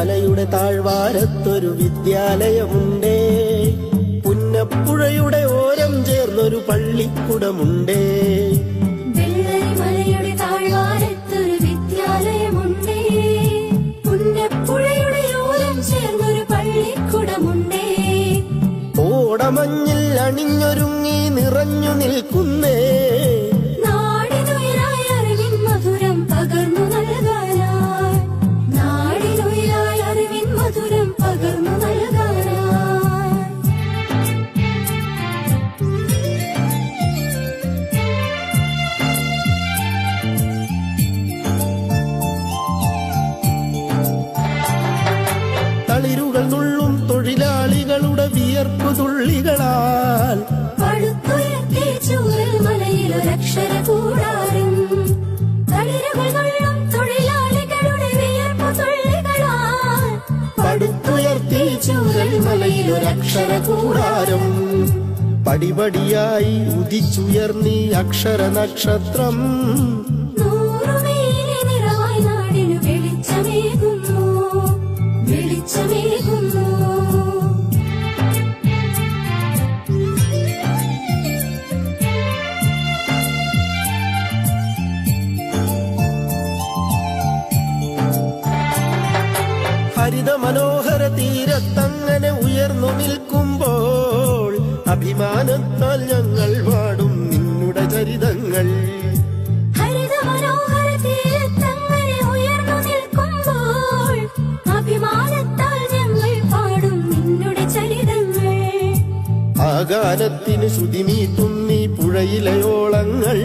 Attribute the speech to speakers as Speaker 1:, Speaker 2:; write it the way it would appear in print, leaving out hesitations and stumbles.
Speaker 1: മലയുടെ താഴ്വാരത്തൊരു വിദ്യാലയമുണ്ടേ. പുന്നപ്പുഴയുടെ ഓരം ചേർന്നൊരു പള്ളിക്കുടമുണ്ടേ.
Speaker 2: മലയുടെ താഴ്വാരത്തൊരു വിദ്യാലയമുണ്ടേ. പുന്നപ്പുഴയുടെ ഓരം ചേർന്നൊരു പള്ളിക്കുടമുണ്ടേ.
Speaker 1: ഓടമഞ്ഞിൽ അണിഞ്ഞൊരുങ്ങി നിറഞ്ഞു നിൽക്കുന്നേ.
Speaker 2: നാടിനുയിരായി അറിവിൻ മധുരം പകർന്നു നൽകാനായി. നാടിനുയിരായി അറിവിൻ മധുരം പകർന്നു നൽകാനായി.
Speaker 1: തളിരുകൾ നുള്ളും തൊഴിലാളികളുടെ വിയർപ്പു തുള്ളികളാൽ
Speaker 2: പടുത്തുയർത്തി ചൂരൽ മലയിലൊരക്ഷര കൂടാരം. തളിരുകൾ നുള്ളും തൊഴിലാളികളുടെ വിയർപ്പു തുള്ളികളാൽ
Speaker 1: പടുത്തുയർത്തി ചൂരൽ മലയിലൊരക്ഷര കൂടാരം. പടിപടിയായി ഉദിച്ചുയർന്നീ അക്ഷര നക്ഷത്രം.
Speaker 2: നൂറുമേനി നിറവായി നാടിനു വെളിച്ചമേകുന്നു, വെളിച്ചമേകുന്നു.
Speaker 1: ഹരിത മനോഹര തീരത്തങ്ങനെ ഉയർന്നു നിൽക്കുമ്പോൾ അഭിമാനത്താൽ ഞങ്ങൾ പാടും നിന്നുടെ ചരിതങ്ങൾ.
Speaker 2: ഹരിത മനോഹര തീരത്തങ്ങനെ ഉയർന്നു നിൽക്കുമ്പോൾ അഭിമാനത്താൽ ഞങ്ങൾ പാടും നിന്നുടെ ചരിതങ്ങൾ.
Speaker 1: ആ ഗാനത്തിന് ശ്രുതിമീട്ടും നീ പുഴയിലെ ഓളങ്ങൾ.